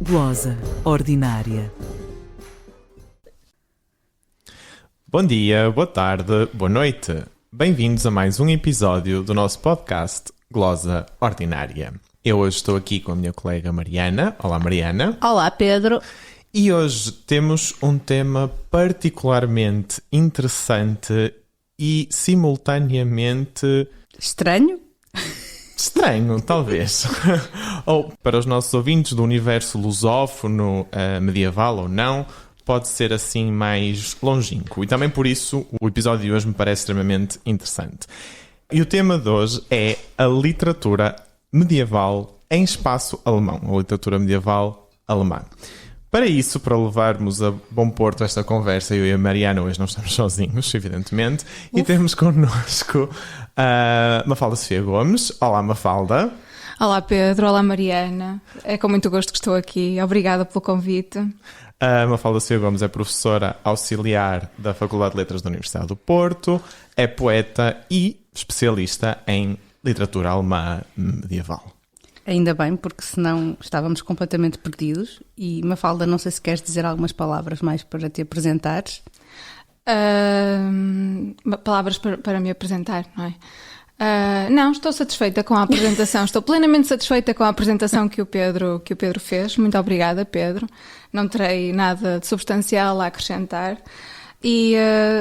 Glosa ordinária. Bom dia, boa tarde, boa noite. Bem-vindos a mais um episódio do nosso podcast Glosa Ordinária. Eu hoje estou aqui com a minha colega Mariana. Olá, Mariana. Olá, Pedro. E hoje temos um tema particularmente interessante e simultaneamente Estranho? estranho, talvez. Ou para os nossos ouvintes do universo lusófono, medieval ou não, pode ser assim mais longínquo. E também por isso o episódio de hoje me parece extremamente interessante. E o tema de hoje é a literatura medieval em espaço alemão. A literatura medieval alemã. Para isso, para levarmos a bom porto esta conversa, eu e a Mariana hoje não estamos sozinhos, evidentemente, e temos connosco a Mafalda Sofia Gomes. Olá, Mafalda. Olá, Pedro. Olá, Mariana. É com muito gosto que estou aqui. Obrigada pelo convite. A Mafalda Sofia Gomes é professora auxiliar da Faculdade de Letras da Universidade do Porto, é poeta e especialista em literatura alemã medieval. Ainda bem, porque senão estávamos completamente perdidos. E, Mafalda, não sei se queres dizer algumas palavras mais para te apresentares. Palavras para me apresentar, não é? Não, estou satisfeita com a apresentação. Estou plenamente satisfeita com a apresentação que o Pedro fez. Muito obrigada, Pedro. Não terei nada de substancial a acrescentar. E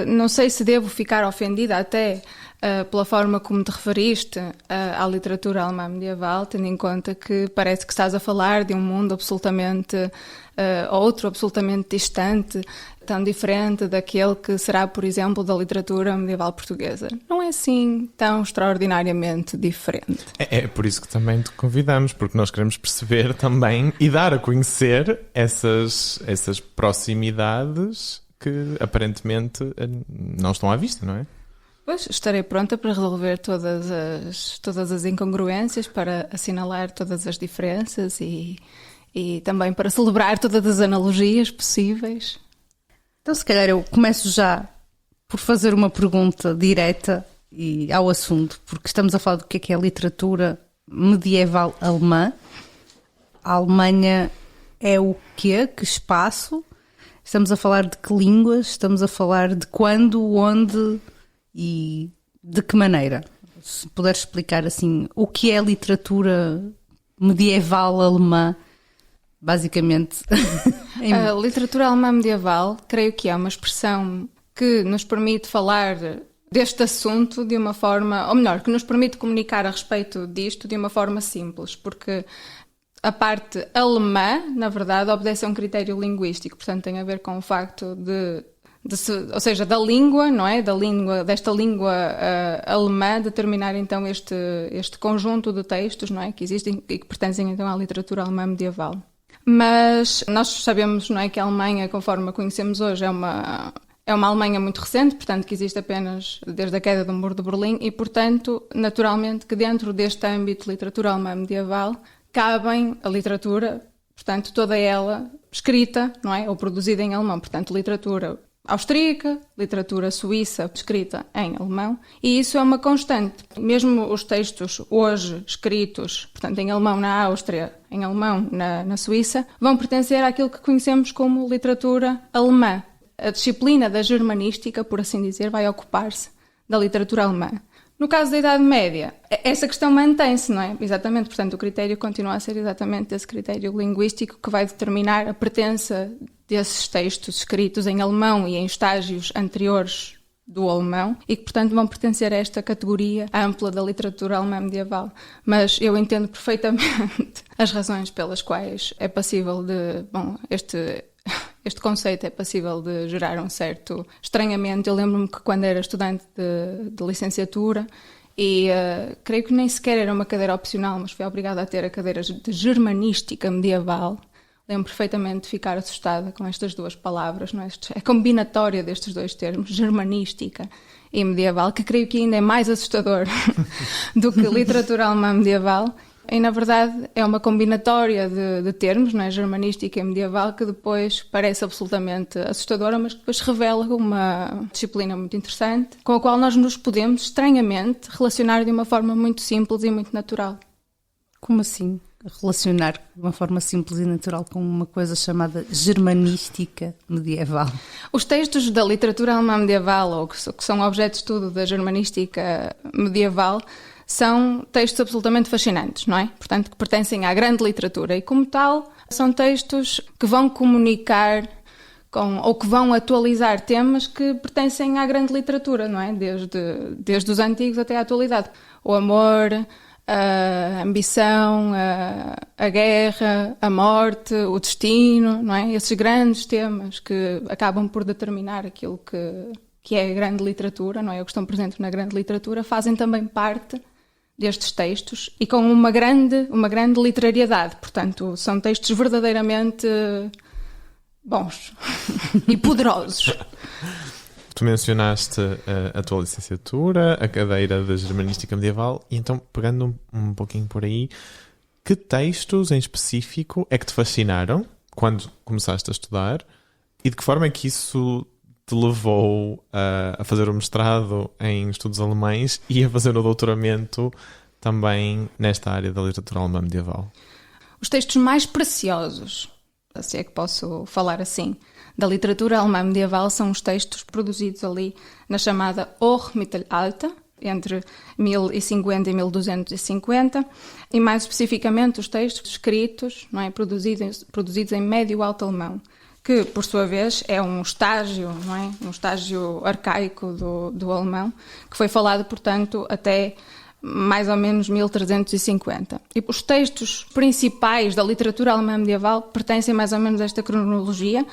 não sei se devo ficar ofendida até pela forma como te referiste à literatura alemã medieval, tendo em conta que parece que estás a falar de um mundo absolutamente outro, absolutamente distante, tão diferente daquele que será, por exemplo, da literatura medieval portuguesa. Não é assim tão extraordinariamente diferente. É por isso que também te convidamos, porque nós queremos perceber também e dar a conhecer essas proximidades que aparentemente não estão à vista, não é? Pois, estarei pronta para resolver todas as incongruências, para assinalar todas as diferenças e também para celebrar todas as analogias possíveis. Então, se calhar eu começo já por fazer uma pergunta direta e ao assunto, porque estamos a falar do que é a literatura medieval alemã. A Alemanha é o quê? Que espaço? Estamos a falar de que línguas? Estamos a falar de quando, onde e de que maneira? Se puderes explicar assim, o que é a literatura medieval alemã, basicamente. A literatura alemã medieval, creio que é uma expressão que nos permite falar deste assunto de uma forma, ou melhor, que nos permite comunicar a respeito disto de uma forma simples, porque a parte alemã, na verdade, obedece a um critério linguístico, portanto tem a ver com o facto ou seja, da língua, não é? Desta língua alemã determinar então este conjunto de textos, não é? Que existem e que pertencem então à literatura alemã medieval. Mas nós sabemos, não é, que a Alemanha, conforme a conhecemos hoje, é uma Alemanha muito recente, portanto que existe apenas desde a queda do Muro de Berlim e, portanto, naturalmente que dentro deste âmbito de literatura alemã medieval cabem a literatura, portanto toda ela escrita, não é, ou produzida em alemão, portanto literatura austríaca, literatura suíça escrita em alemão, e isso é uma constante. Mesmo os textos hoje escritos, portanto em alemão na Áustria, em alemão na Suíça, vão pertencer àquilo que conhecemos como literatura alemã. A disciplina da germanística, por assim dizer, vai ocupar-se da literatura alemã. No caso da Idade Média, essa questão mantém-se, não é? Exatamente, portanto o critério continua a ser exatamente esse critério linguístico que vai determinar a pertença desses textos escritos em alemão e em estágios anteriores do alemão e que, portanto, vão pertencer a esta categoria ampla da literatura alemã medieval. Mas eu entendo perfeitamente as razões pelas quais é passível este conceito é passível de gerar um certo estranhamento. Eu lembro-me que quando era estudante de licenciatura e creio que nem sequer era uma cadeira opcional, mas fui obrigada a ter a cadeira de germanística medieval. Lembro perfeitamente de ficar assustada com estas duas palavras, não é? A combinatória destes dois termos, germanística e medieval, que creio que ainda é mais assustador do que literatura alemã medieval. E, na verdade, é uma combinatória de termos, não é? Germanística e medieval, que depois parece absolutamente assustadora, mas que depois revela uma disciplina muito interessante, com a qual nós nos podemos, estranhamente, relacionar de uma forma muito simples e muito natural. Como assim? relacionar de uma forma simples e natural com uma coisa chamada germanística medieval? Os textos da literatura alemã medieval, ou que são objeto de estudo da germanística medieval, são textos absolutamente fascinantes, não é? Portanto, que pertencem à grande literatura e, como tal, são textos que vão comunicar ou que vão atualizar temas que pertencem à grande literatura, não é? Desde os antigos até à atualidade. O amor, a ambição, a guerra, a morte, o destino, não é? Esses grandes temas que acabam por determinar aquilo que é a grande literatura, não é? O que estão presentes na grande literatura, fazem também parte destes textos e com uma grande literariedade. Portanto, são textos verdadeiramente bons e poderosos. Tu mencionaste a tua licenciatura, a cadeira de Germanística Medieval, e então, pegando um pouquinho por aí, que textos em específico é que te fascinaram quando começaste a estudar e de que forma é que isso te levou a fazer o mestrado em estudos alemães e a fazer o doutoramento também nesta área da literatura alemã medieval? Os textos mais preciosos, se é que posso falar assim, da literatura alemã medieval são os textos produzidos ali na chamada Hochmittelalter, entre 1050 e 1250, e mais especificamente os textos escritos, não é, produzidos em médio alto alemão, que por sua vez é um estágio, não é, um estágio arcaico do alemão, que foi falado, portanto, até mais ou menos 1350. E os textos principais da literatura alemã medieval pertencem mais ou menos a esta cronologia,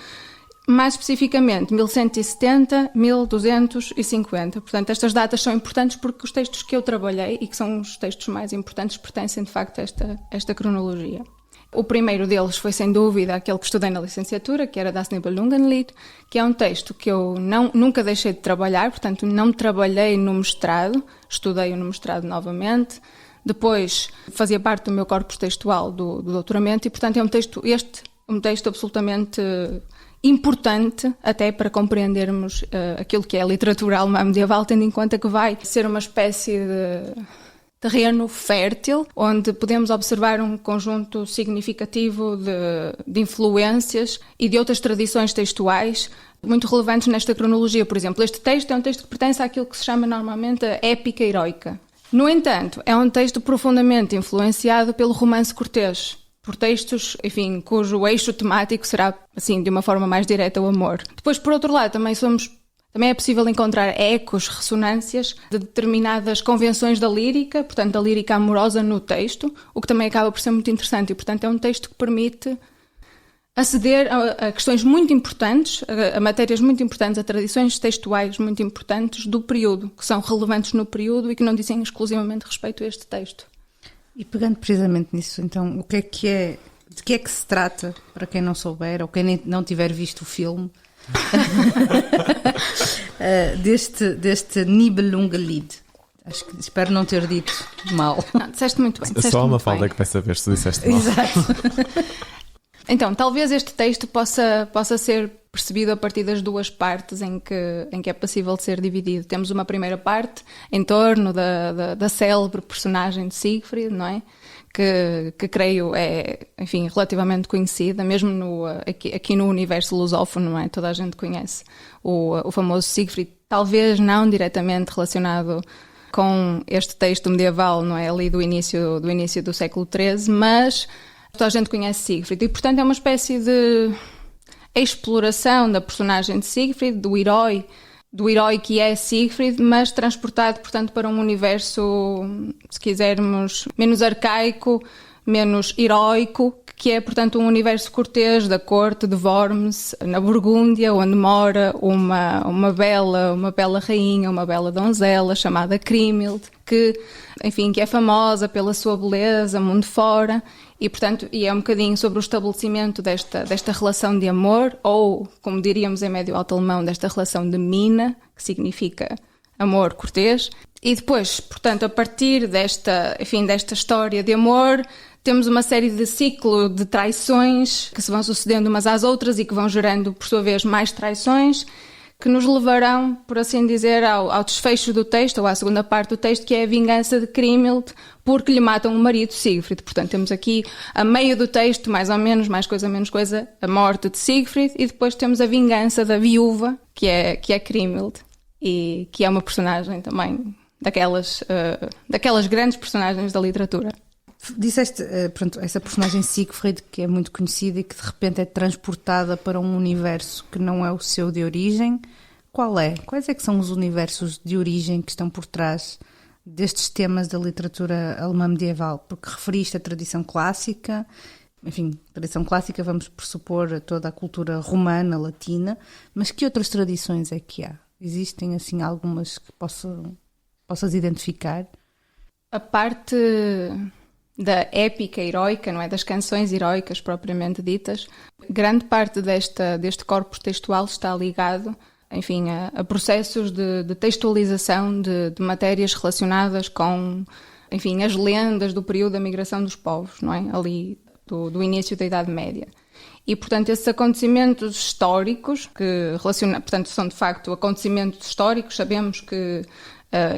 mais especificamente 1170, 1250. Portanto, estas datas são importantes porque os textos que eu trabalhei e que são os textos mais importantes pertencem de facto a esta cronologia. O primeiro deles foi, sem dúvida, aquele que estudei na licenciatura, que era Das Nibelungenlied, que é um texto que eu nunca deixei de trabalhar, portanto, não trabalhei no mestrado, estudei-o no mestrado novamente, depois fazia parte do meu corpus textual do doutoramento e, portanto, é um texto absolutamente importante até para compreendermos aquilo que é a literatura alemã medieval, tendo em conta que vai ser uma espécie de terreno fértil, onde podemos observar um conjunto significativo de influências e de outras tradições textuais muito relevantes nesta cronologia. Por exemplo, este texto é um texto que pertence àquilo que se chama normalmente a épica heroica. No entanto, é um texto profundamente influenciado pelo romance cortês, por textos, enfim, cujo eixo temático será, assim, de uma forma mais direta, o amor. Depois, por outro lado, também é possível encontrar ecos, ressonâncias de determinadas convenções da lírica, portanto, da lírica amorosa no texto, o que também acaba por ser muito interessante. E, portanto, é um texto que permite aceder a questões muito importantes, a matérias muito importantes, a tradições textuais muito importantes do período, que são relevantes no período e que não dizem exclusivamente respeito a este texto. E pegando precisamente nisso, então, de que é que se trata, para quem não souber, ou quem não tiver visto o filme, deste Nibelungenlied? Espero não ter dito mal. Não, disseste muito bem. Só uma falda que vai saber se disseste mal. Exato. Então, talvez este texto possa ser percebido a partir das duas partes em que é possível de ser dividido. Temos uma primeira parte em torno da célebre personagem de Siegfried, não é? Que creio é, enfim, relativamente conhecida, mesmo aqui no universo lusófono, não é? Toda a gente conhece o famoso Siegfried, talvez não diretamente relacionado com este texto medieval, não é? Ali do início do século XIII, mas toda a gente conhece Siegfried e, portanto, é uma espécie de exploração da personagem de Siegfried, do herói que é Siegfried, mas transportado, portanto, para um universo, se quisermos, menos arcaico, menos heróico, que é, portanto, um universo cortês da corte de Worms, na Burgúndia, onde mora uma bela rainha, uma bela donzela chamada Kriemhild, que é famosa pela sua beleza mundo fora. E, portanto, é um bocadinho sobre o estabelecimento desta relação de amor, ou, como diríamos em médio alto alemão, desta relação de mina, que significa amor cortês. E depois, portanto, a partir desta história de amor, temos uma série de ciclo de traições que se vão sucedendo umas às outras e que vão gerando, por sua vez, mais traições, que nos levarão, por assim dizer, ao desfecho do texto, ou à segunda parte do texto, que é a vingança de Kriemhild, porque lhe matam o marido Siegfried. Portanto, temos aqui, a meio do texto, mais ou menos, mais coisa, menos coisa, a morte de Siegfried, e depois temos a vingança da viúva, que é Kriemhild, e que é uma personagem também daquelas grandes personagens da literatura. Disseste, pronto, essa personagem Siegfried, que é muito conhecida e que de repente é transportada para um universo que não é o seu de origem. Qual é? Quais é que são os universos de origem que estão por trás destes temas da literatura alemã medieval? Porque referiste a tradição clássica, enfim, tradição clássica vamos pressupor toda a cultura romana, latina, mas que outras tradições é que há? Existem assim algumas que possas identificar? A parte da épica heroica, não é? Das canções heroicas propriamente ditas, grande parte deste corpus textual está ligado, enfim, a processos de textualização de matérias relacionadas com, enfim, as lendas do período da migração dos povos, não é? Ali do início da Idade Média. E, portanto, esses acontecimentos históricos, portanto, são de facto acontecimentos históricos, sabemos que,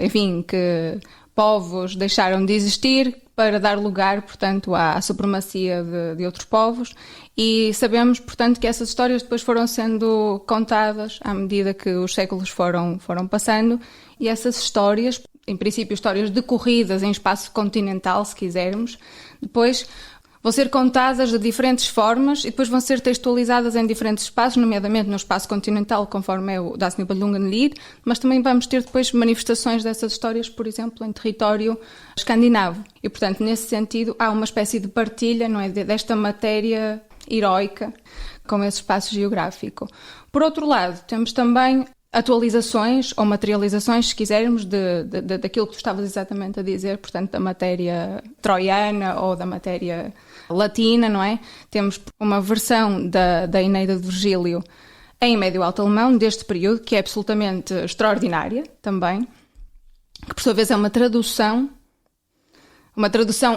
enfim, que povos deixaram de existir para dar lugar, portanto, à supremacia de outros povos, e sabemos, portanto, que essas histórias depois foram sendo contadas à medida que os séculos foram passando, e essas histórias, em princípio histórias decorridas em espaço continental, se quisermos, depois vão ser contadas de diferentes formas e depois vão ser textualizadas em diferentes espaços, nomeadamente no espaço continental, conforme é o Das Nibelungenlied, mas também vamos ter depois manifestações dessas histórias, por exemplo, em território escandinavo. E, portanto, nesse sentido, há uma espécie de partilha, não é, desta matéria heroica com esse espaço geográfico. Por outro lado, temos também atualizações ou materializações, se quisermos, daquilo que tu estavas exatamente a dizer, portanto, da matéria troiana ou da matéria latina, não é? Temos uma versão da Eneida de Virgílio em médio alto alemão, deste período, que é absolutamente extraordinária também, que por sua vez é uma tradução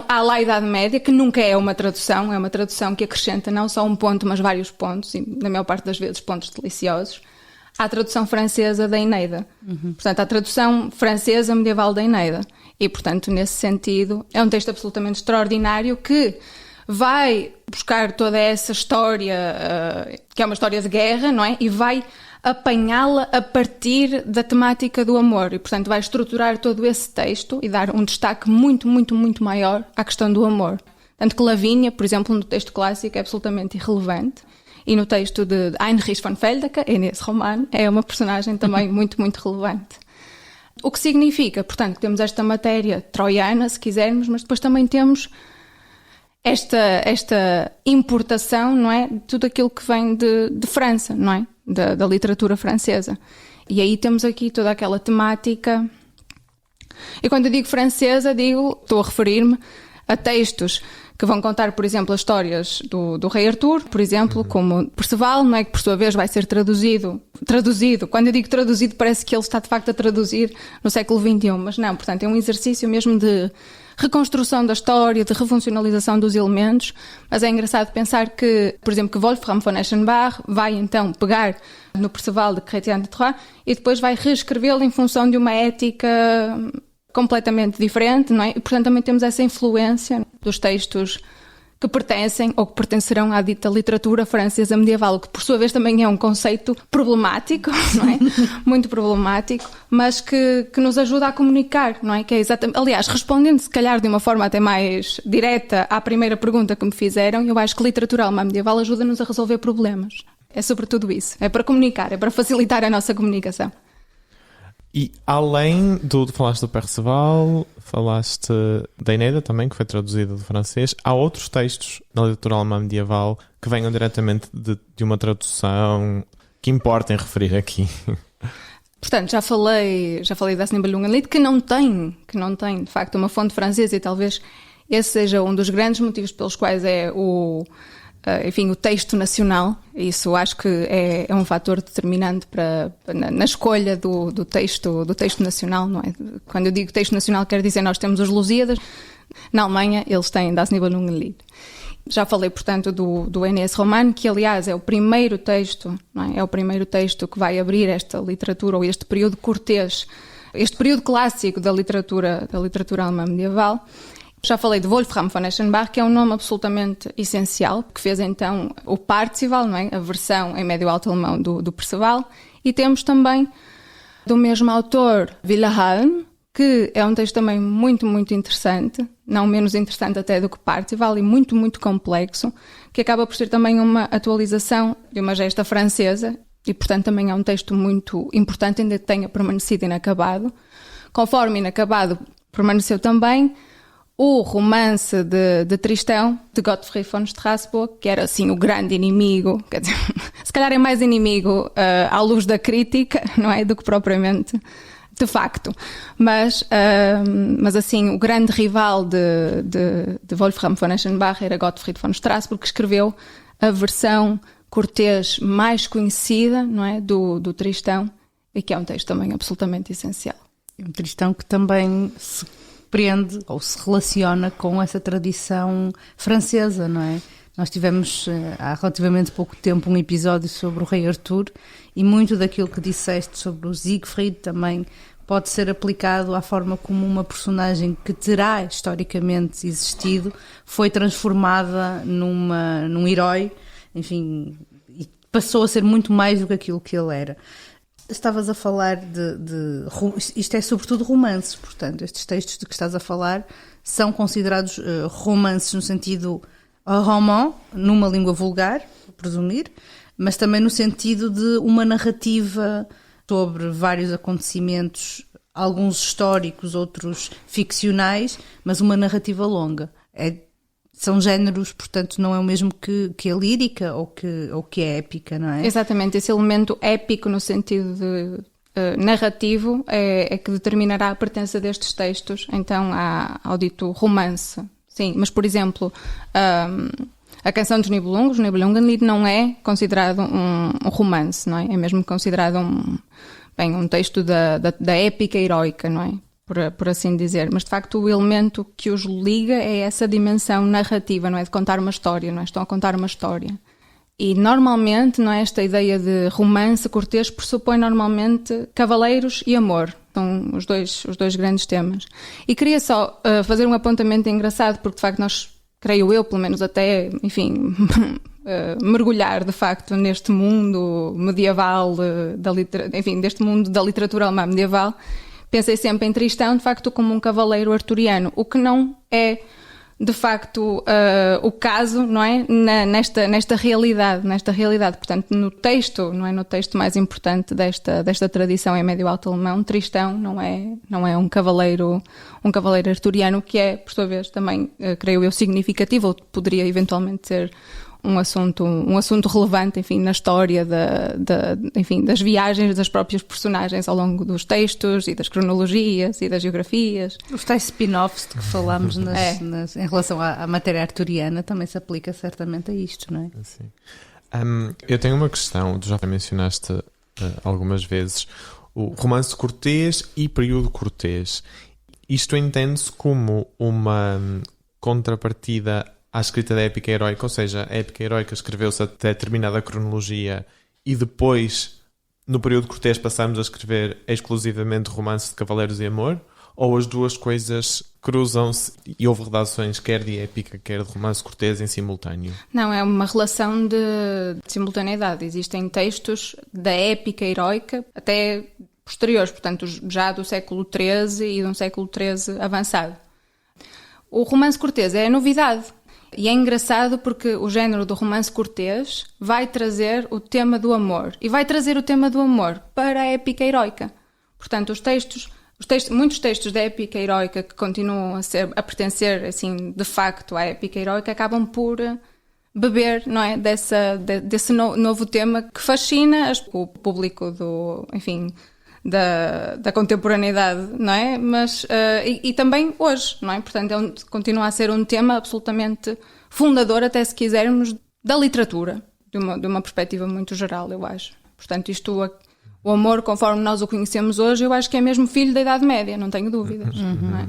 à la Idade Média, que nunca é uma tradução que acrescenta não só um ponto, mas vários pontos, e na maior parte das vezes pontos deliciosos, à tradução francesa da Eneida. Portanto, à tradução francesa medieval da Eneida. E, portanto, nesse sentido, é um texto absolutamente extraordinário que vai buscar toda essa história, que é uma história de guerra, não é? E vai apanhá-la a partir da temática do amor. E, portanto, vai estruturar todo esse texto e dar um destaque muito, muito, muito maior à questão do amor. Tanto que Lavínia, por exemplo, no texto clássico, é absolutamente irrelevante. E no texto de Heinrich von Feldecker, nesse romano, é uma personagem também muito, muito relevante. O que significa, portanto, que temos esta matéria troiana, se quisermos, mas depois também temos esta importação, não é? De tudo aquilo que vem de França, não é? Da literatura francesa. E aí temos aqui toda aquela temática. E quando eu digo francesa, estou a referir-me a textos que vão contar, por exemplo, as histórias do rei Artur, por exemplo, como Perceval, não é? Que por sua vez vai ser traduzido. Quando eu digo traduzido, parece que ele está de facto a traduzir no século XXI, mas não, portanto é um exercício mesmo de reconstrução da história, de refuncionalização dos elementos, mas é engraçado pensar que, por exemplo, que Wolfram von Eschenbach vai então pegar no Perceval de Chrétien de Troyes e depois vai reescrevê-lo em função de uma ética completamente diferente, não é? E, portanto, também temos essa influência dos textos que pertencem ou que pertencerão à dita literatura francesa medieval, que por sua vez também é um conceito problemático, não é? Muito problemático, mas que nos ajuda a comunicar, não é? Que é exatamente, aliás, respondendo se calhar de uma forma até mais direta à primeira pergunta que me fizeram, eu acho que a literatura alemã medieval ajuda-nos a resolver problemas. É sobretudo isso, é para comunicar, é para facilitar a nossa comunicação. E além falaste do Perceval, falaste da Eneida também, que foi traduzida do francês, há outros textos na literatura alemã medieval que venham diretamente de uma tradução que importem referir aqui? Portanto, já falei da Nibelungenlied, que não tem, de facto, uma fonte francesa, e talvez esse seja um dos grandes motivos pelos quais é o texto nacional. Isso acho que é um fator determinante na escolha do texto nacional, não é? Quando eu digo texto nacional, quero dizer nós temos os Lusíadas. Na Alemanha, eles têm Das Nibelungenlied. Já falei, portanto, do Aeneas Romano, que aliás é o primeiro texto, não é? É o primeiro texto que vai abrir esta literatura, ou este período cortês, este período clássico da literatura alemã medieval. Já falei de Wolfram von Eschenbach, que é um nome absolutamente essencial, que fez então o Parzival, não é? A versão em médio-alto alemão do Perceval. E temos também, do mesmo autor, Wilhelm, que é um texto também muito, muito interessante, não menos interessante até do que Parzival, e muito, muito complexo, que acaba por ser também uma atualização de uma gesta francesa, e portanto também é um texto muito importante, ainda que tenha permanecido inacabado. Conforme inacabado, permaneceu também o romance de Tristão, de Gottfried von Strassburg, que era assim o grande inimigo, quer dizer, se calhar é mais inimigo à luz da crítica, não é, do que propriamente de facto, mas assim, o grande rival de Wolfram von Eschenbach era Gottfried von Strassburg, que escreveu a versão cortês mais conhecida, não é, do Tristão, e que é um texto também absolutamente essencial. Um Tristão que também se prende ou se relaciona com essa tradição francesa, não é? Nós tivemos há relativamente pouco tempo um episódio sobre o rei Artur, e muito daquilo que disseste sobre o Siegfried também pode ser aplicado à forma como uma personagem que terá historicamente existido foi transformada num herói, enfim, e passou a ser muito mais do que aquilo que ele era. Estavas a falar isto é sobretudo romances, portanto, estes textos de que estás a falar são considerados romances no sentido roman, numa língua vulgar, presumir, mas também no sentido de uma narrativa sobre vários acontecimentos, alguns históricos, outros ficcionais, mas uma narrativa longa. São géneros, portanto, não é o mesmo que a lírica ou que a épica, não é? Exatamente, esse elemento épico no sentido de narrativo é que determinará a pertença destes textos, então, ao dito romance. Sim, mas, por exemplo, a canção dos Nibelungos, o Nibelungenlied, não é considerado um romance, não é? É mesmo considerado um texto da épica heroica, não é? Por assim dizer. Mas, de facto, o elemento que os liga é essa dimensão narrativa, não é? De contar uma história, não é? Estão a contar uma história. E, normalmente, não é? Esta ideia de romance cortês pressupõe, normalmente, cavaleiros e amor. São os dois grandes temas. E queria só fazer um apontamento engraçado, porque, de facto, nós, creio eu, pelo menos até, enfim, mergulhar, de facto, neste mundo medieval, deste mundo da literatura alemã medieval. Pensei sempre em Tristão, de facto, como um cavaleiro arturiano, o que não é, de facto, o caso, não é? Nesta realidade. Portanto, no texto, não é? No texto mais importante desta tradição em médio-alto alemão, Tristão não é um cavaleiro arturiano, que é, por sua vez, também, creio eu, significativo, ou poderia eventualmente ser um assunto relevante, enfim, na história enfim, das viagens das próprias personagens ao longo dos textos e das cronologias e das geografias. Os tais spin-offs de que falámos em relação à matéria arturiana também se aplica certamente a isto, não é? Sim. Eu tenho uma questão, tu já mencionaste algumas vezes, o romance cortês e período cortês. Isto entende-se como uma contrapartida à escrita da épica heroica, ou seja, a épica heroica escreveu-se até determinada cronologia e depois, no período cortês, passamos a escrever exclusivamente romances de cavaleiros e amor? Ou as duas coisas cruzam-se e houve redações quer de épica, quer de romance cortês em simultâneo? Não, é uma relação de simultaneidade. Existem textos da épica heroica até posteriores, portanto, já do século XIII e de um século XIII avançado. O romance cortês é a novidade. E é engraçado porque o género do romance cortês vai trazer o tema do amor. E vai trazer o tema do amor para a épica heroica. Portanto, muitos textos da épica heroica que continuam a pertencer, assim, de facto, à épica heroica, acabam por beber, não é, desse novo tema que fascina o público da contemporaneidade, não é? Mas, e também hoje, não é? Portanto, continua a ser um tema absolutamente fundador, até se quisermos, da literatura, de uma perspectiva muito geral, eu acho. Portanto, o amor, conforme nós o conhecemos hoje, eu acho que é mesmo filho da Idade Média, não tenho dúvidas. Não é?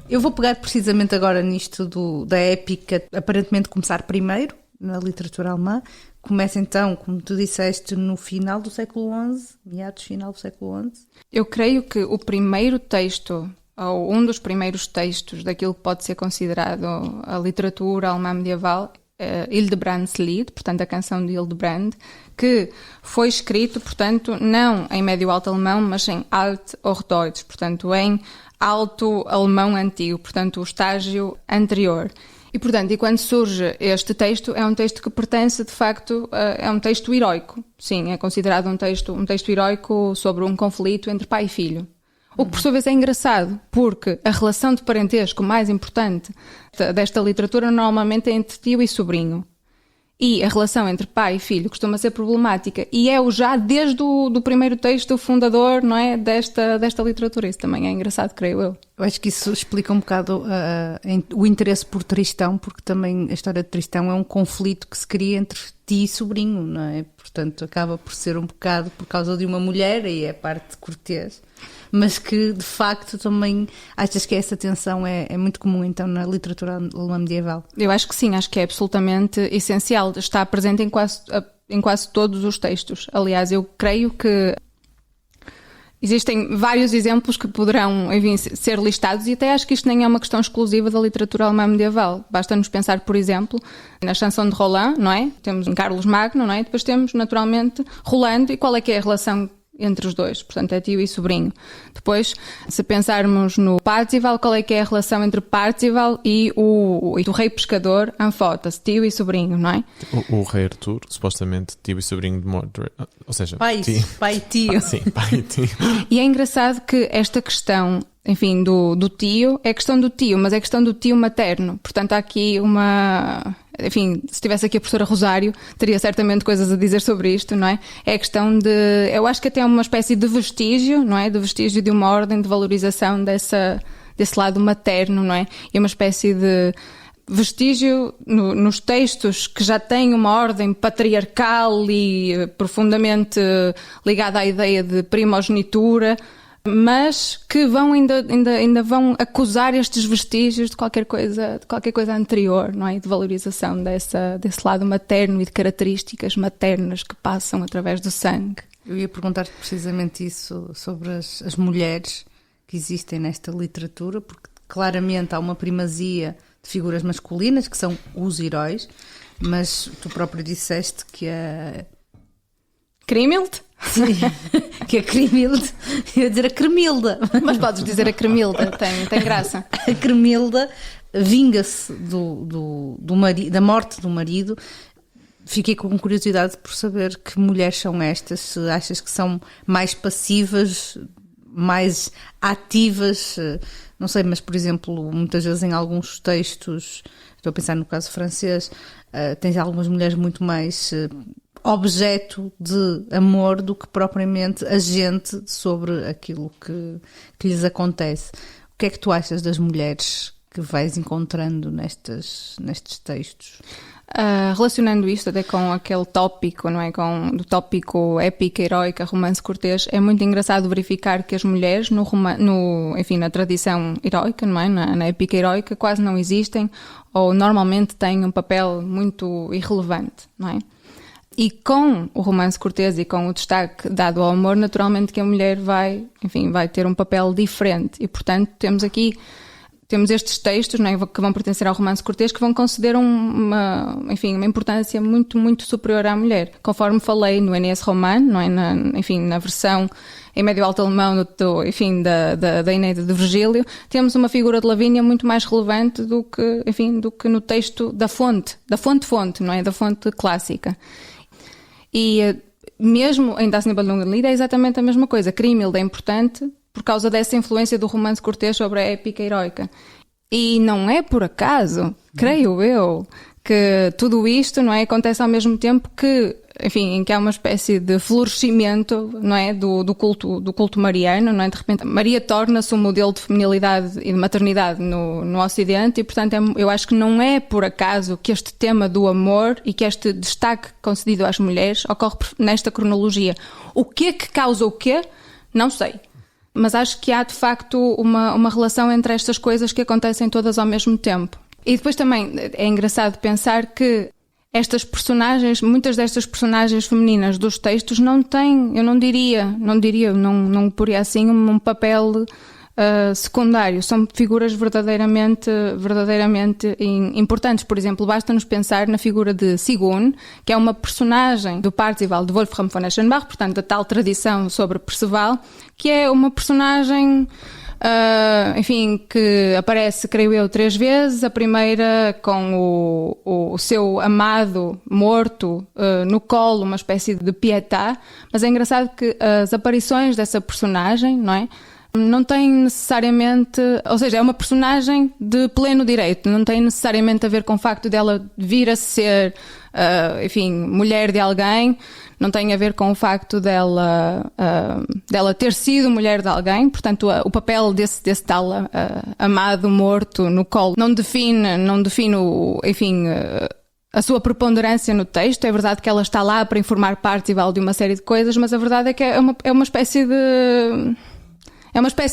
Eu vou pegar precisamente agora nisto da épica, aparentemente começar primeiro, na literatura alemã. Começa então, como tu disseste, no final do século XI, meados final do século XI. Eu creio que o primeiro texto, ou um dos primeiros textos daquilo que pode ser considerado a literatura alemã medieval, é Hildebrands Lied, portanto a canção de Hildebrand, que foi escrito, portanto, não em médio-alto alemão, mas em Alt-Hochdeutsch, portanto em alto alemão antigo, portanto o estágio anterior. E, portanto, e quando surge este texto, é um texto que pertence, de facto, é um texto heroico. Sim, é considerado um texto heroico sobre um conflito entre pai e filho. O que, por sua vez, é engraçado, porque a relação de parentesco mais importante desta literatura normalmente é entre tio e sobrinho. E a relação entre pai e filho costuma ser problemática. E é já desde do primeiro texto fundador, não é, desta literatura. Isso também é engraçado, creio eu. Eu acho que isso explica um bocado o interesse por Tristão, porque também a história de Tristão é um conflito que se cria entre tio e sobrinho, não é? Portanto, acaba por ser um bocado por causa de uma mulher, aí é a parte cortês, mas que, de facto, também achas que essa tensão é muito comum, então, na literatura alemã medieval? Eu acho que sim, acho que é absolutamente essencial. Está presente em quase todos os textos. Aliás, eu creio que existem vários exemplos que poderão, enfim, ser listados, e até acho que isto nem é uma questão exclusiva da literatura alemã medieval. Basta-nos pensar, por exemplo, na Chanson de Roland, não é? Temos Carlos Magno, não é? Depois temos, naturalmente, Rolando, e qual é que é a relação entre os dois? Portanto, é tio e sobrinho. Depois, se pensarmos no Parzival, qual é que é a relação entre Parzival e o rei pescador Anfotas, tio e sobrinho, não é? O rei Arthur, supostamente tio e sobrinho de Mordred, ou seja, pai e tio. Sim, pai e tio. E é engraçado que esta questão, enfim, do tio, é questão do tio, mas é questão do tio materno. Portanto, há aqui uma... Enfim, se tivesse aqui a professora Rosário, teria certamente coisas a dizer sobre isto, não é? É a questão de... Eu acho que até é uma espécie de vestígio, não é? De vestígio de uma ordem de valorização desse lado materno, não é? E uma espécie de vestígio nos textos que já têm uma ordem patriarcal e profundamente ligada à ideia de primogenitura, mas que ainda vão acusar estes vestígios de qualquer coisa anterior, não é? De valorização desse lado materno e de características maternas que passam através do sangue. Eu ia perguntar-te precisamente isso sobre as mulheres que existem nesta literatura, porque claramente há uma primazia de figuras masculinas, que são os heróis, mas tu próprio disseste que a... Crimild? Sim, que a Cremilde, eu ia dizer a Cremilda. Mas podes dizer a Cremilda, tem graça. A Cremilda vinga-se da morte do marido. Fiquei com curiosidade por saber que mulheres são estas, se achas que são mais passivas, mais ativas, não sei, mas por exemplo, muitas vezes em alguns textos, estou a pensar no caso francês, tens algumas mulheres muito mais... objeto de amor do que propriamente agente sobre aquilo que lhes acontece. O que é que tu achas das mulheres que vais encontrando nestes textos? Relacionando isto até com aquele tópico, não é? Do tópico épica, heroica, romance cortês, é muito engraçado verificar que as mulheres enfim, na tradição heroica, não é? Na épica heroica, quase não existem, ou normalmente têm um papel muito irrelevante, não é? E com o romance cortês e com o destaque dado ao amor, naturalmente que a mulher vai ter um papel diferente. E, portanto, temos estes textos, não é, que vão pertencer ao romance cortês, que vão conceder uma importância muito, muito superior à mulher. Conforme falei no Aeneas Roman, não é, na versão em médio-alto alemão da Eneida de Virgílio, temos uma figura de Lavínia muito mais relevante do que no texto da fonte, não é, da fonte clássica. E mesmo em Das Nibelungenlied é exatamente a mesma coisa. Crimild é importante por causa dessa influência do romance cortês sobre a épica heroica. E não é por acaso, creio eu, que tudo isto, não é, acontece ao mesmo tempo que, enfim, em que há uma espécie de florescimento, não é, do culto mariano, não é? De repente Maria torna-se um modelo de feminilidade e de maternidade no Ocidente e, portanto, eu acho que não é por acaso que este tema do amor e que este destaque concedido às mulheres ocorre nesta cronologia. O que é que causa o quê? Não sei. Mas acho que há de facto uma relação entre estas coisas que acontecem todas ao mesmo tempo. E depois também é engraçado pensar que estas personagens, muitas destas personagens femininas dos textos não têm, eu não poria assim um papel secundário, são figuras verdadeiramente importantes. Por exemplo, basta-nos pensar na figura de Sigun, que é uma personagem do Parzival de Wolfram von Eschenbach, portanto da tal tradição sobre Perceval, que é uma personagem que aparece, creio eu, 3 vezes. A primeira com o seu amado morto no colo, uma espécie de pietà. Mas é engraçado que as aparições dessa personagem, não é? Não tem necessariamente, ou seja, é uma personagem de pleno direito, não tem necessariamente a ver com o facto dela vir a ser, mulher de alguém, não tem a ver com o facto dela ter sido mulher de alguém. Portanto, o papel desse tal amado morto no colo não define a sua preponderância no texto. É verdade que ela está lá para informar Parzival de uma série de coisas, mas a verdade é que é uma espécie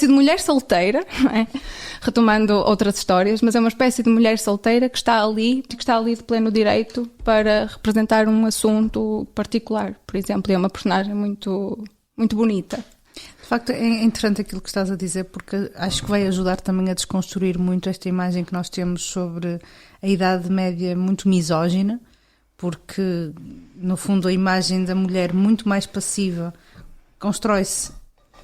de mulher solteira, não é? Retomando outras histórias, mas é uma espécie de mulher solteira que está ali de pleno direito para representar um assunto particular, por exemplo. É uma personagem muito, muito bonita. De facto, é interessante aquilo que estás a dizer, porque acho que vai ajudar também a desconstruir muito esta imagem que nós temos sobre a Idade Média muito misógina, porque, no fundo, a imagem da mulher muito mais passiva constrói-se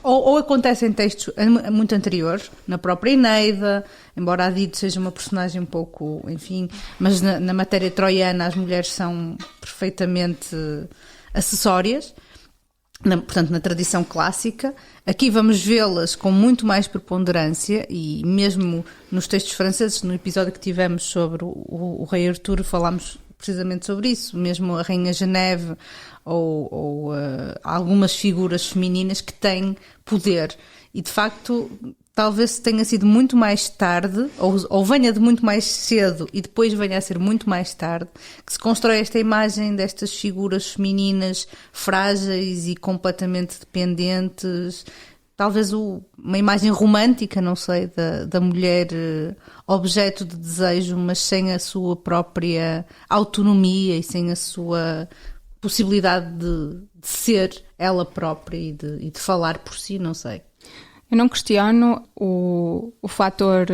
ou acontece em textos muito anteriores, na própria Eneida, embora a Dido seja uma personagem um pouco, enfim, mas na matéria troiana as mulheres são perfeitamente acessórias, portanto na tradição clássica. Aqui vamos vê-las com muito mais preponderância, e mesmo nos textos franceses, no episódio que tivemos sobre o rei Artur, falámos precisamente sobre isso, mesmo a rainha Geneve ou algumas figuras femininas que têm poder. E de facto talvez tenha sido muito mais tarde, ou venha de muito mais cedo e depois venha a ser muito mais tarde, que se constrói esta imagem destas figuras femininas frágeis e completamente dependentes. Talvez uma imagem romântica, não sei, da mulher objeto de desejo, mas sem a sua própria autonomia e sem a sua possibilidade de ser ela própria e de falar por si, não sei. Eu não questiono o fator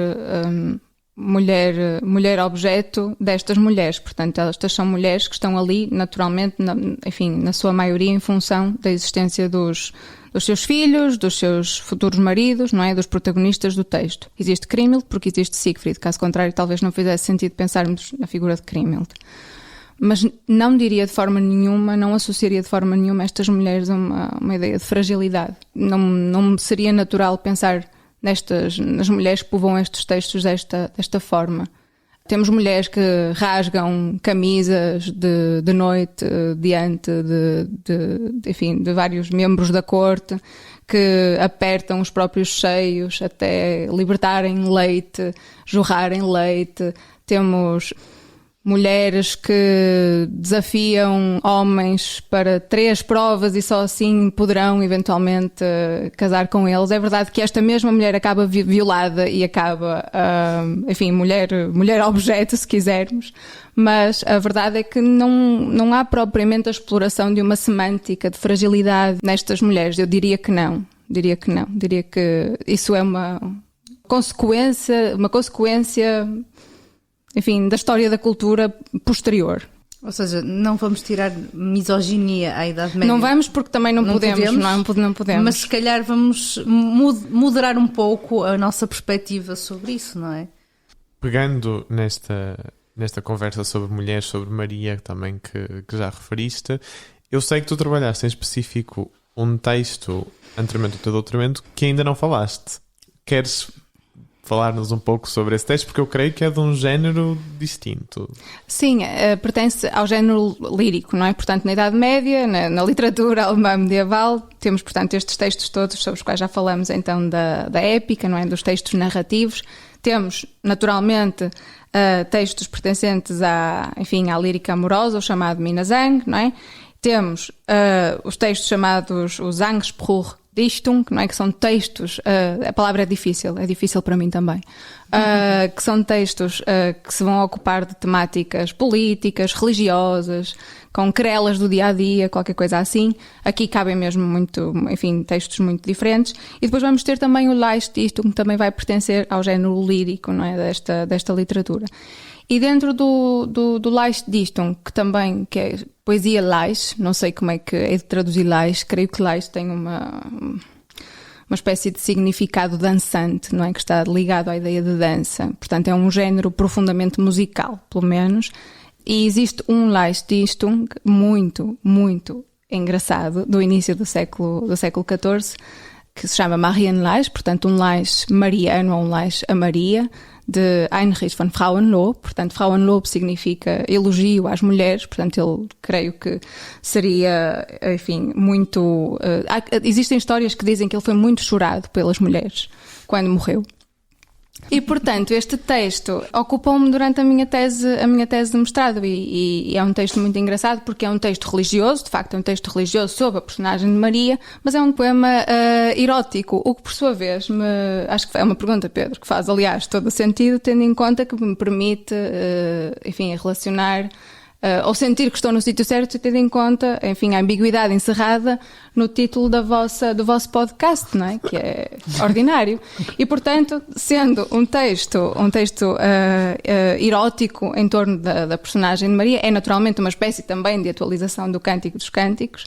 mulher-objeto destas mulheres. Portanto, estas são mulheres que estão ali naturalmente, na sua maioria, em função da existência dos seus filhos, dos seus futuros maridos, não é? Dos protagonistas do texto. Existe Kriemhild porque existe Siegfried. Caso contrário, talvez não fizesse sentido pensarmos na figura de Kriemhild. Mas não diria de forma nenhuma, não associaria de forma nenhuma estas mulheres a uma ideia de fragilidade. Não me seria natural pensar nas mulheres que povoam estes textos desta forma. Temos mulheres que rasgam camisas de noite diante de vários membros da corte, que apertam os próprios seios até libertarem leite, jorrarem leite. Temos mulheres que desafiam homens para 3 provas e só assim poderão eventualmente casar com eles. É verdade que esta mesma mulher acaba violada e acaba, mulher objeto, se quisermos, mas a verdade é que não há propriamente a exploração de uma semântica de fragilidade nestas mulheres. Eu diria que não. Diria que isso é uma consequência, da história da cultura posterior. Ou seja, não vamos tirar misoginia à Idade Média. Não vamos, porque também não podemos. Não podemos. Mas se calhar vamos moderar um pouco a nossa perspectiva sobre isso, não é? Pegando nesta conversa sobre mulheres, sobre Maria, também que já referiste, eu sei que tu trabalhaste em específico um texto anteriormente do teu doutoramento que ainda não falaste. Queres falar-nos um pouco sobre esse texto, porque eu creio que é de um género distinto. Sim, pertence ao género lírico, não é? Portanto, na Idade Média, na literatura alemã medieval, temos, portanto, estes textos todos sobre os quais já falamos, então, da épica, não é? Dos textos narrativos. Temos, naturalmente, textos pertencentes à lírica amorosa, o chamado Minnesang, não é? Temos os textos chamados os Zangspruch, Dichtung, não é? Que são textos, a palavra é difícil para mim também, que são textos que se vão ocupar de temáticas políticas, religiosas, com querelas do dia-a-dia, qualquer coisa assim. Aqui cabem mesmo muito, enfim, textos muito diferentes. E depois vamos ter também o Leicht-Dichtung, que também vai pertencer ao género lírico, não é? Desta literatura. E dentro do Leicht-Dichtung, que é poesia leicht, não sei como é que é de traduzir leicht, creio que leicht tem uma espécie de significado dançante, não é? Que está ligado à ideia de dança. Portanto, é um género profundamente musical, pelo menos. E existe um Leicht-Dichtung muito, muito engraçado, do início do século XIV, que se chama Marienleicht, portanto um Leicht mariano ou um Leicht a Maria, de Heinrich von Frauenlob. Portanto, Frauenlob significa elogio às mulheres, portanto ele creio que seria, enfim, muito... existem histórias que dizem que ele foi muito chorado pelas mulheres quando morreu. E, portanto, este texto ocupou-me durante a minha tese de mestrado e é um texto muito engraçado porque é um texto religioso, de facto é um texto religioso sobre a personagem de Maria, mas é um poema erótico, o que por sua vez acho que é uma pergunta, Pedro, que faz, aliás, todo o sentido, tendo em conta que me permite, enfim, relacionar ou sentir que estou no sítio certo, tendo em conta, enfim, a ambiguidade encerrada no título do vosso podcast, não é? Que é ordinário. E, portanto, sendo um texto erótico em torno da personagem de Maria, é naturalmente uma espécie também de atualização do Cântico dos Cânticos,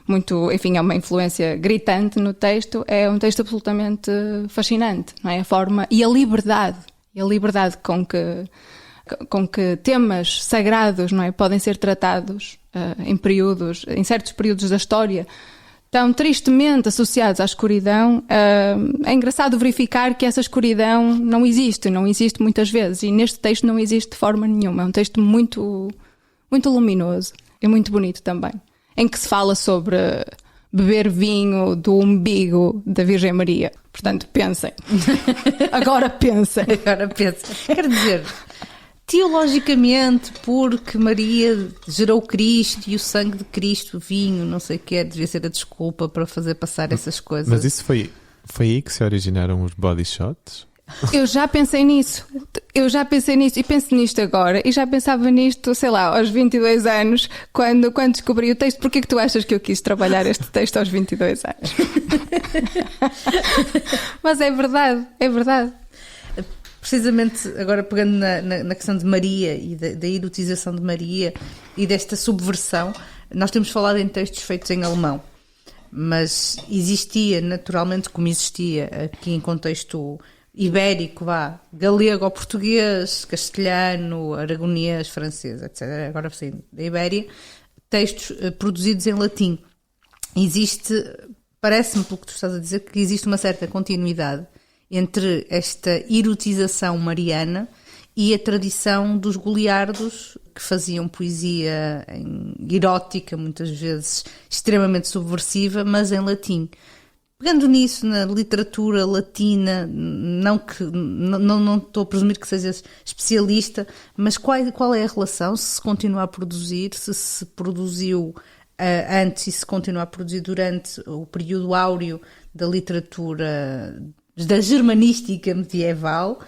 muito, enfim, é uma influência gritante no texto, é um texto absolutamente fascinante, não é? A forma e a liberdade com que temas sagrados, não é, podem ser tratados em certos períodos da história, tão tristemente associados à escuridão. É engraçado verificar que essa escuridão não existe muitas vezes, e neste texto não existe de forma nenhuma. É um texto muito, muito luminoso e muito bonito também, em que se fala sobre beber vinho do umbigo da Virgem Maria. Portanto, pensem. Agora pensem. Quer dizer, teologicamente, porque Maria gerou Cristo e o sangue de Cristo, o vinho, não sei o que, devia ser a desculpa para fazer passar essas coisas. Mas isso foi aí que se originaram os body shots? Eu já pensei nisso e penso nisto agora, e já pensava nisto, sei lá, aos 22 anos, quando descobri o texto. Porquê que tu achas que eu quis trabalhar este texto aos 22 anos? Mas é verdade. Precisamente agora pegando na questão de Maria e da erotização de Maria e desta subversão, nós temos falado em textos feitos em alemão, mas existia naturalmente, como existia aqui em contexto ibérico, galego ou português, castelhano, aragonês, francês, etc. Agora sim, da Ibéria, textos produzidos em latim. Parece-me, pelo que tu estás a dizer, que existe uma certa continuidade entre esta erotização mariana e a tradição dos goliardos, que faziam poesia erótica, muitas vezes extremamente subversiva, mas em latim. Pegando nisso, na literatura latina, não estou a presumir que sejas especialista, mas qual é a relação, se continua a produzir, se produziu antes e se continua a produzir durante o período áureo da literatura da germanística medieval,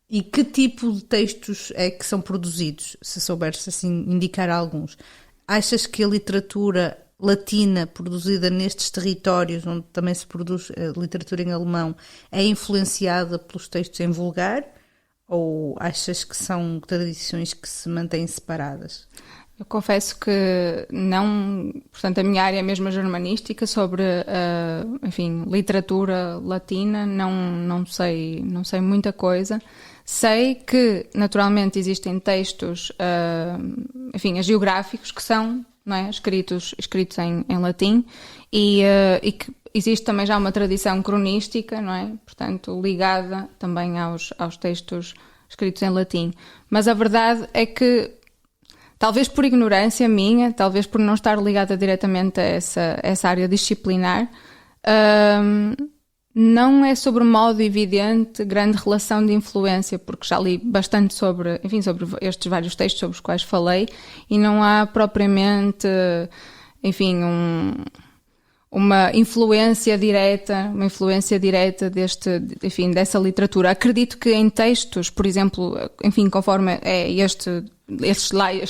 e que tipo de textos é que são produzidos, se souberes assim indicar alguns? Achas que a literatura latina produzida nestes territórios, onde também se produz literatura em alemão, é influenciada pelos textos em vulgar, ou achas que são tradições que se mantêm separadas? Eu confesso que não, portanto a minha área é mesmo a germanística, sobre, enfim, literatura latina, não sei muita coisa. Sei que naturalmente existem textos, enfim, geográficos que são, não é, escritos em latim, e que existe também já uma tradição cronística, não é, portanto ligada também aos textos escritos em latim. Mas a verdade é que, talvez por ignorância minha, talvez por não estar ligada diretamente a essa área disciplinar, não é sobre modo evidente grande relação de influência, porque já li bastante sobre estes vários textos sobre os quais falei, e não há propriamente, enfim, uma influência direta dessa literatura. Acredito que em textos, por exemplo, enfim, conforme é este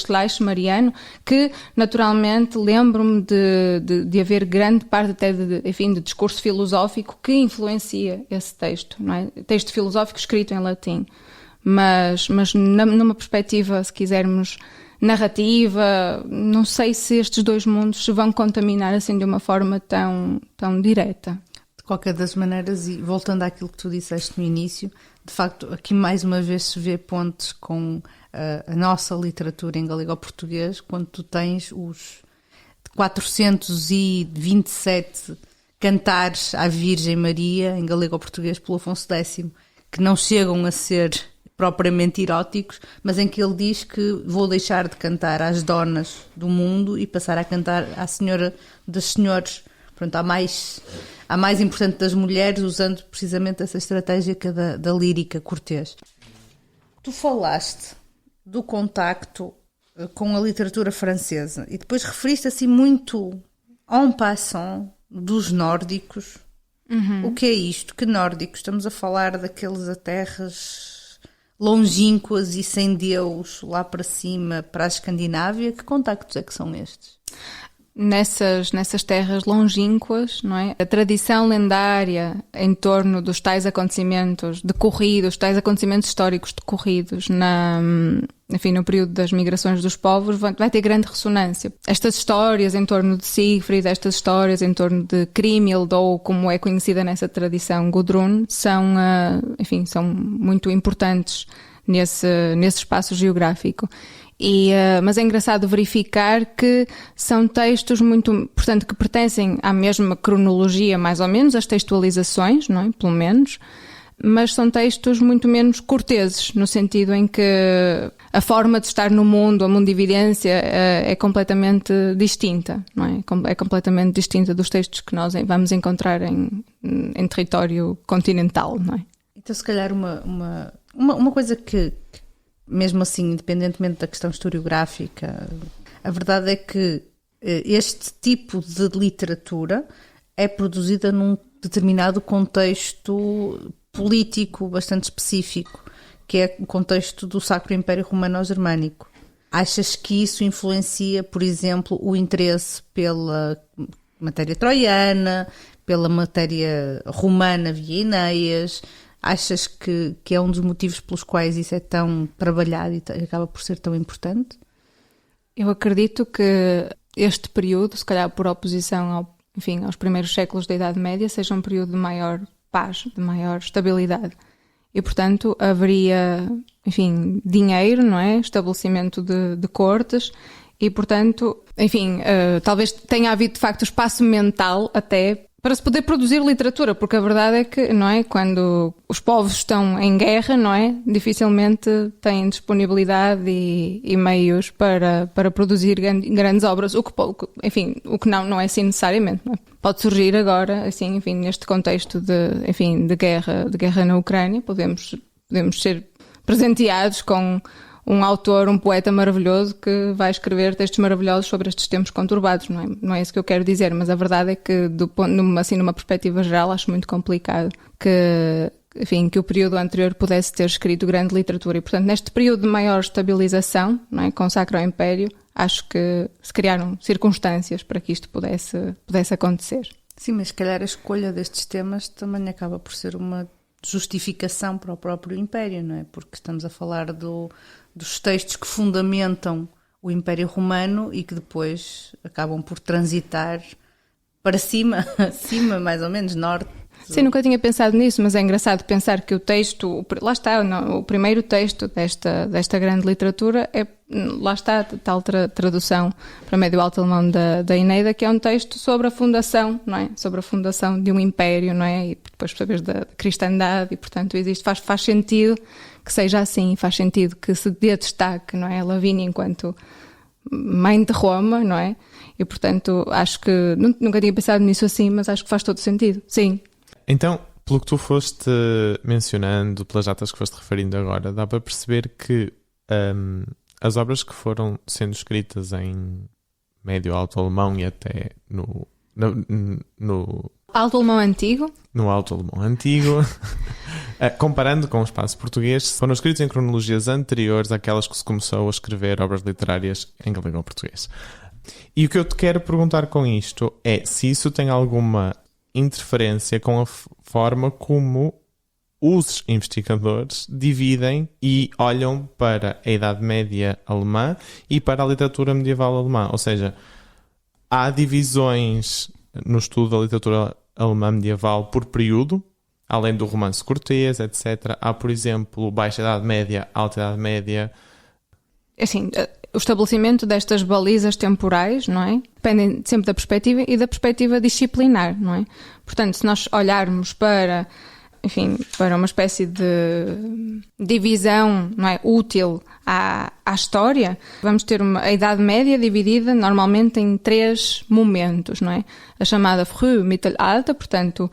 Laixe mariano, que naturalmente lembro-me de haver grande parte até de discurso filosófico que influencia esse texto, não é? Texto filosófico escrito em latim, mas numa perspectiva, se quisermos, narrativa, não sei se estes dois mundos se vão contaminar assim de uma forma tão direta. De qualquer das maneiras, e voltando àquilo que tu disseste no início, de facto, aqui mais uma vez se vê pontes com a nossa literatura em galego-português, quando tu tens os 427 cantares à Virgem Maria em galego-português pelo Afonso X, que não chegam a ser propriamente eróticos, mas em que ele diz que vou deixar de cantar às donas do mundo e passar a cantar à Senhora dos Senhores, pronto, à mais importante das mulheres, usando precisamente essa estratégia que é da lírica cortês. Tu falaste do contacto com a literatura francesa e depois referiste assim muito en passant dos nórdicos. O que é isto? Que nórdicos? Estamos a falar daqueles a terras longínquas e sem Deus lá para cima, para a Escandinávia. Que contactos é que são estes? Nessas terras longínquas, não é? A tradição lendária em torno dos tais acontecimentos decorridos, tais acontecimentos históricos decorridos no período das migrações dos povos, vai ter grande ressonância. Estas histórias em torno de Siegfried, estas histórias em torno de Kriemhild, ou como é conhecida nessa tradição, Gudrun, são muito importantes nesse espaço geográfico. Mas é engraçado verificar que são textos muito, portanto, que pertencem à mesma cronologia, mais ou menos, as textualizações, não é? Pelo menos, mas são textos muito menos corteses, no sentido em que a forma de estar no mundo, a mundividência, é completamente distinta, não é? É completamente distinta dos textos que nós vamos encontrar em território continental, não é? Então, se calhar uma coisa que mesmo assim, independentemente da questão historiográfica, a verdade é que este tipo de literatura é produzida num determinado contexto político bastante específico, que é o contexto do Sacro Império Romano-Germânico. Achas que isso influencia, por exemplo, o interesse pela matéria troiana, pela matéria romana via Enéas? Achas que é um dos motivos pelos quais isso é tão trabalhado e acaba por ser tão importante? Eu acredito que este período, se calhar por oposição aos primeiros séculos da Idade Média, seja um período de maior paz, de maior estabilidade. E, portanto, haveria, dinheiro, não é? Estabelecimento de cortes e, portanto, talvez tenha havido, de facto, espaço mental até para se poder produzir literatura, porque a verdade é que, não é, quando os povos estão em guerra, não é, dificilmente têm disponibilidade e meios para produzir grandes obras, o que não é assim necessariamente, não é? Pode surgir agora, neste contexto de guerra na Ucrânia, podemos ser presenteados com um autor, um poeta maravilhoso que vai escrever textos maravilhosos sobre estes tempos conturbados, não é? Não é isso que eu quero dizer, mas a verdade é que, numa perspectiva geral, acho muito complicado que o período anterior pudesse ter escrito grande literatura. E, portanto, neste período de maior estabilização, não é, com o Sacro Império, acho que se criaram circunstâncias para que isto pudesse acontecer. Sim, mas se calhar a escolha destes temas também acaba por ser uma justificação para o próprio Império, não é? Porque estamos a falar dos textos que fundamentam o Império Romano e que depois acabam por transitar para cima, mais ou menos, norte. Sim, nunca tinha pensado nisso, mas é engraçado pensar que o texto, lá está, o primeiro texto desta grande literatura lá está a tal tradução para médio alto alemão da Eneida, que é um texto sobre a fundação, não é? Sobre a fundação de um império, não é? E depois saberes da cristandade e, portanto, faz sentido que seja assim, faz sentido que se dê destaque, não é? A Lavínia enquanto mãe de Roma, não é? E, portanto, acho que, nunca tinha pensado nisso assim, mas acho que faz todo sentido, sim. Então, pelo que tu foste mencionando, pelas datas que foste referindo agora, dá para perceber que as obras que foram sendo escritas em médio alto alemão e até no no Alto alemão antigo? no Alto Alemão Antigo, comparando com o espaço português, foram escritos em cronologias anteriores àquelas que se começou a escrever obras literárias em galego ou português. E o que eu te quero perguntar com isto é se isso tem alguma interferência com a forma como os investigadores dividem e olham para a Idade Média alemã e para a literatura medieval alemã. Ou seja, há divisões no estudo da literatura alemã medieval por período, além do romance cortês, etc. Há, por exemplo, Baixa Idade Média, Alta Idade Média. Assim, o estabelecimento destas balizas temporais, não é? Dependem sempre da perspectiva e da perspectiva disciplinar, não é? Portanto, se nós olharmos para, enfim, para uma espécie de divisão, não é, útil à história, vamos ter a Idade Média dividida normalmente em 3 momentos, não é? A chamada Frühmittelalter, portanto,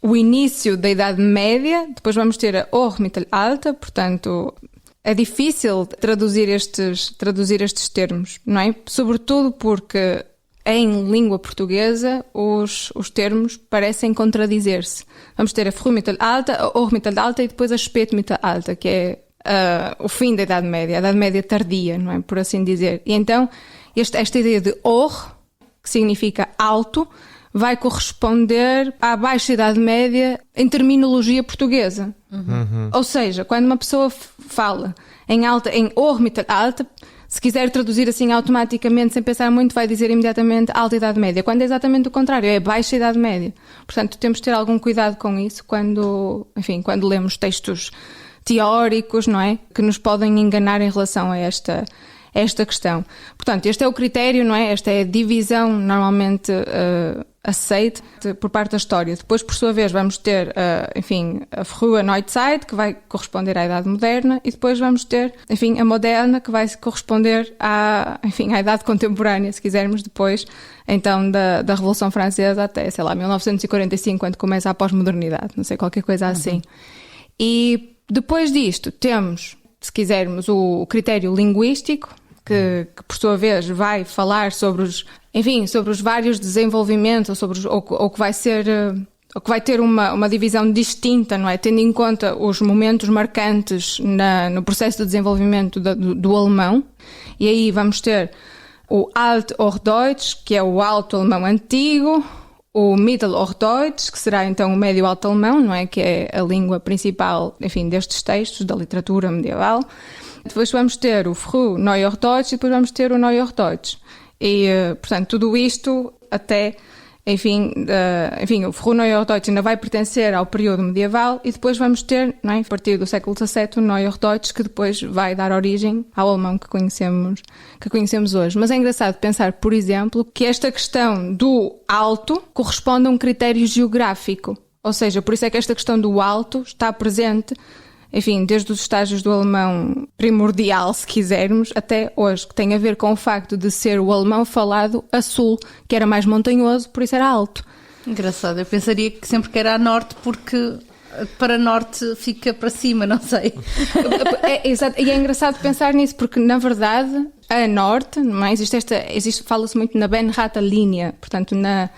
o início da Idade Média, depois vamos ter a Hochmittelalter, portanto, é difícil traduzir estes termos, não é? Sobretudo porque em língua portuguesa os termos parecem contradizer-se. Vamos ter a Frühmittelalter, a Hochmittelalter e depois a Spätmittelalter, que é o fim da Idade Média, a Idade Média tardia, não é? Por assim dizer. E então esta ideia de Hoch, que significa alto, vai corresponder à Baixa Idade Média em terminologia portuguesa. Ou seja, quando uma pessoa fala em Hochmittelalter, se quiser traduzir assim automaticamente, sem pensar muito, vai dizer imediatamente Alta Idade Média, quando é exatamente o contrário, é Baixa Idade Média. Portanto, temos de ter algum cuidado com isso quando lemos textos teóricos, não é? Que nos podem enganar em relação a esta questão. Portanto, este é o critério, não é? Esta é a divisão normalmente aceite por parte da história. Depois, por sua vez, vamos ter, a Frühe Neuzeit, que vai corresponder à Idade Moderna, e depois vamos ter, a Moderna, que vai corresponder à Idade Contemporânea, se quisermos, depois, então, da Revolução Francesa até, 1945, quando começa a pós-modernidade, não sei, qualquer coisa assim. E depois disto, temos, se quisermos, o critério linguístico, que por sua vez vai falar sobre os vários desenvolvimentos, ou que vai ter uma divisão distinta, não é? Tendo em conta os momentos marcantes no processo de desenvolvimento do alemão. E aí vamos ter o Althochdeutsch, que é o alto alemão antigo, o Mittelhochdeutsch, que será então o médio alto alemão, não é? Que é a língua principal, destes textos da literatura medieval. Depois vamos ter o Frühneuhochdeutsch e depois vamos ter o Neuhochdeutsch. E, portanto, tudo isto até, o Frühneuhochdeutsch ainda vai pertencer ao período medieval e depois vamos ter, não é, a partir do século XVII, o Neuhochdeutsch, que depois vai dar origem ao alemão que conhecemos hoje. Mas é engraçado pensar, por exemplo, que esta questão do alto corresponde a um critério geográfico. Ou seja, por isso é que esta questão do alto está presente, desde os estágios do alemão primordial, se quisermos, até hoje, que tem a ver com o facto de ser o alemão falado a sul, que era mais montanhoso, por isso era alto. Engraçado, eu pensaria que sempre que era a norte, porque para norte fica para cima, não sei. Exato, e é engraçado pensar nisso, porque na verdade, a norte, não é? Fala-se muito na Benrata-Linha, portanto na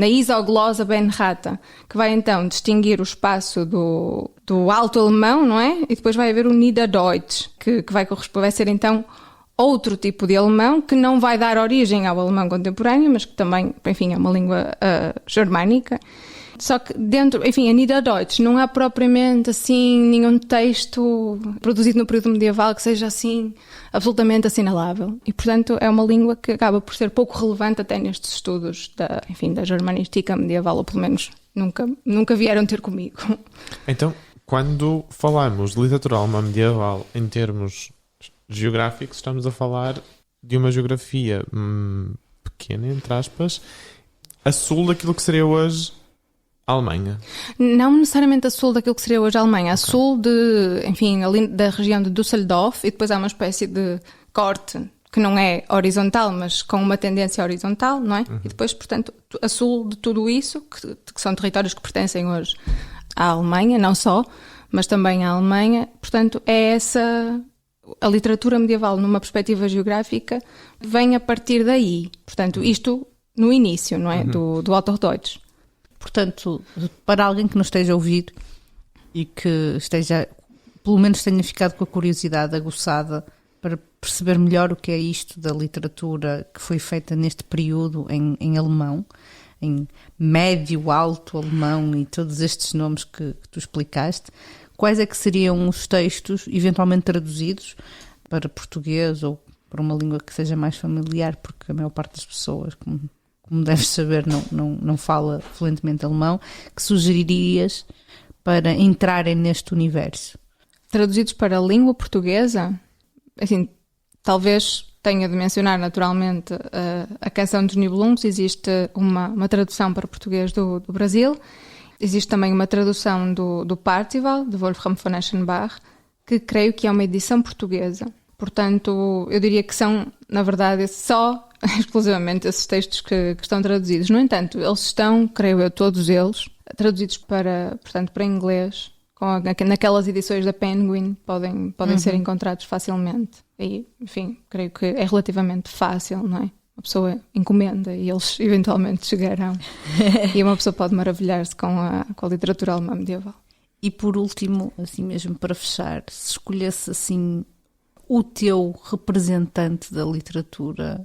isoglosa Benrata, que vai então distinguir o espaço do alto alemão, não é? E depois vai haver o Niederdeutsch, que vai ser então outro tipo de alemão, que não vai dar origem ao alemão contemporâneo, mas que também, é uma língua germânica. Só que dentro, a Niederdeutsch não há propriamente nenhum texto produzido no período medieval que seja absolutamente assinalável. E, portanto, é uma língua que acaba por ser pouco relevante até nestes estudos da germanística medieval, ou pelo menos nunca vieram ter comigo. Então, quando falamos de literatura alemã medieval em termos geográficos, estamos a falar de uma geografia pequena, entre aspas, a sul daquilo que seria hoje a Alemanha. Não necessariamente a sul daquilo que seria hoje a Alemanha, a sul ali da região de Düsseldorf, e depois há uma espécie de corte que não é horizontal, mas com uma tendência horizontal, não é? E depois, portanto, a sul de tudo isso, que são territórios que pertencem hoje à Alemanha, não só, mas também à Alemanha, portanto, é essa... A literatura medieval, numa perspectiva geográfica, vem a partir daí. Portanto, isto no início, não é? Do Hochdeutsch. Portanto, para alguém que nos esteja a ouvir e que esteja, pelo menos tenha ficado com a curiosidade aguçada para perceber melhor o que é isto da literatura que foi feita neste período em alemão, em médio, alto alemão e todos estes nomes que tu explicaste, quais é que seriam os textos eventualmente traduzidos para português ou para uma língua que seja mais familiar, porque a maior parte das pessoas, como deves saber, não fala fluentemente alemão, que sugeririas para entrarem neste universo? Traduzidos para a língua portuguesa, assim, talvez tenha de mencionar naturalmente a canção dos Nibelungos. Existe uma tradução para português do Brasil. Existe também uma tradução do Parzival, de Wolfram von Eschenbach, que creio que é uma edição portuguesa. Portanto, eu diria que são, na verdade, só exclusivamente esses textos que estão traduzidos. No entanto, eles estão, creio eu, todos eles, traduzidos para inglês. Naquelas edições da Penguin podem ser encontrados facilmente. E, enfim, creio que é relativamente fácil, não é? Uma pessoa encomenda e eles eventualmente chegarão. E uma pessoa pode maravilhar-se com a literatura alemã medieval. E por último, assim mesmo para fechar, se escolhesse assim o teu representante da literatura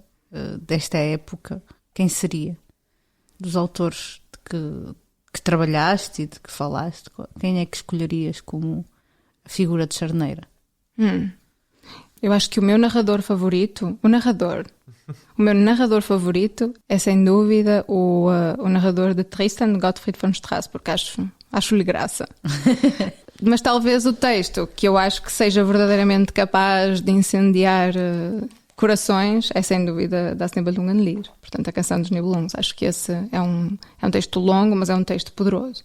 desta época, quem seria? Dos autores que trabalhaste e de que falaste, quem é que escolherias como a figura de charneira? Eu acho que o meu narrador favorito é sem dúvida o narrador de Tristan, Gottfried von Strass, porque acho-lhe graça. Mas talvez o texto que eu acho que seja verdadeiramente capaz de incendiar corações é sem dúvida Das Nibelungenlied, portanto a canção dos Nibelungos. Acho que esse é um texto longo, mas é um texto poderoso.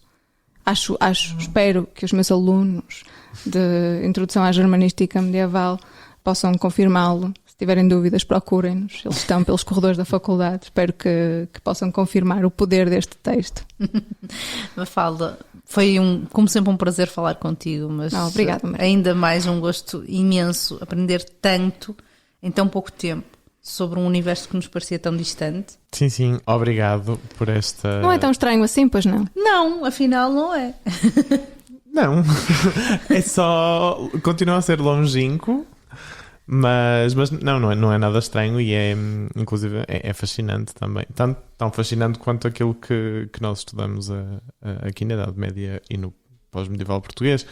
Espero que os meus alunos de Introdução à Germanística Medieval possam confirmá-lo. Se tiverem dúvidas, procurem-nos. Eles estão pelos corredores da faculdade. Espero que possam confirmar o poder deste texto. Mafalda, foi como sempre um prazer falar contigo, mas obrigada, Maria. Ainda mais um gosto imenso aprender tanto em tão pouco tempo sobre um universo que nos parecia tão distante. Sim, obrigado por esta... Não é tão estranho assim, pois não? Não, afinal não é. Não, é só... continua a ser longínquo, mas não é nada estranho e inclusive é fascinante também. Tão fascinante quanto aquilo que nós estudamos aqui na Idade Média e no pós-medieval português.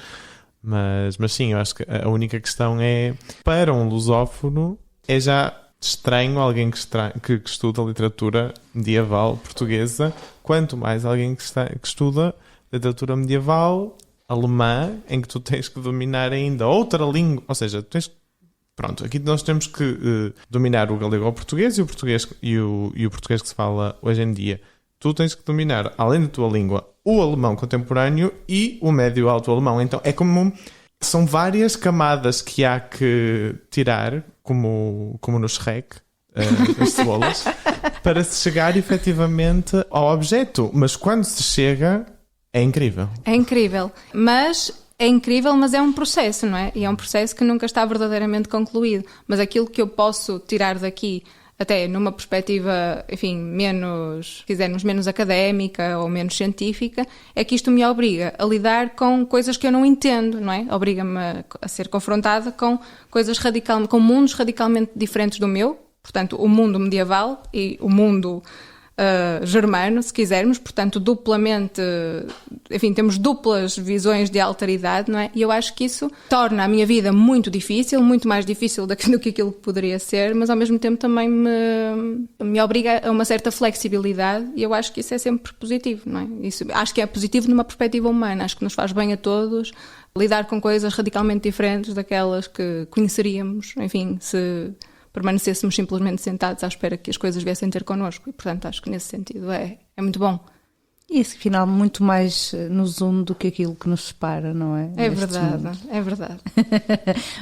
Mas sim, eu acho que a única questão é, para um lusófono, é já estranho alguém que estuda literatura medieval portuguesa, quanto mais alguém que estuda literatura medieval alemã, em que tu tens que dominar ainda outra língua, ou seja, pronto, aqui nós temos que dominar o galego ao português e o português e o português que se fala hoje em dia. Tu tens que dominar, além da tua língua, o alemão contemporâneo e o médio-alto alemão. Então é como... são várias camadas que há que tirar, como no Shrek, as cebolas, para se chegar efetivamente ao objeto. Mas quando se chega, é incrível. É incrível, mas é um processo, não é? E é um processo que nunca está verdadeiramente concluído. Mas aquilo que eu posso tirar daqui, até numa perspectiva, enfim, menos académica ou menos científica, é que isto me obriga a lidar com coisas que eu não entendo, não é? Obriga-me a ser confrontada com com mundos radicalmente diferentes do meu, portanto, o mundo medieval e o mundo germano, se quisermos, portanto, duplamente, enfim, temos duplas visões de alteridade, não é? E eu acho que isso torna a minha vida muito difícil, muito mais difícil do que aquilo que poderia ser, mas ao mesmo tempo também me obriga a uma certa flexibilidade e eu acho que isso é sempre positivo, não é? Isso, acho que é positivo numa perspectiva humana, acho que nos faz bem a todos lidar com coisas radicalmente diferentes daquelas que conheceríamos, enfim, se permanecêssemos simplesmente sentados à espera que as coisas viessem ter connosco. E, portanto, acho que nesse sentido é muito bom. E esse final muito mais nos une do que aquilo que nos separa, não é? É verdade, é verdade.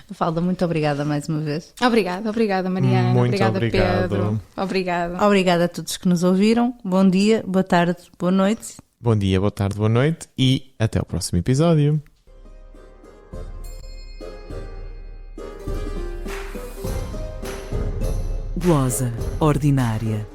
Mafalda, muito obrigada mais uma vez. Obrigada Mariana. Muito obrigado. Pedro. Obrigada. Obrigada a todos que nos ouviram. Bom dia, boa tarde, boa noite. Bom dia, boa tarde, boa noite e até o próximo episódio. Glosa ordinária.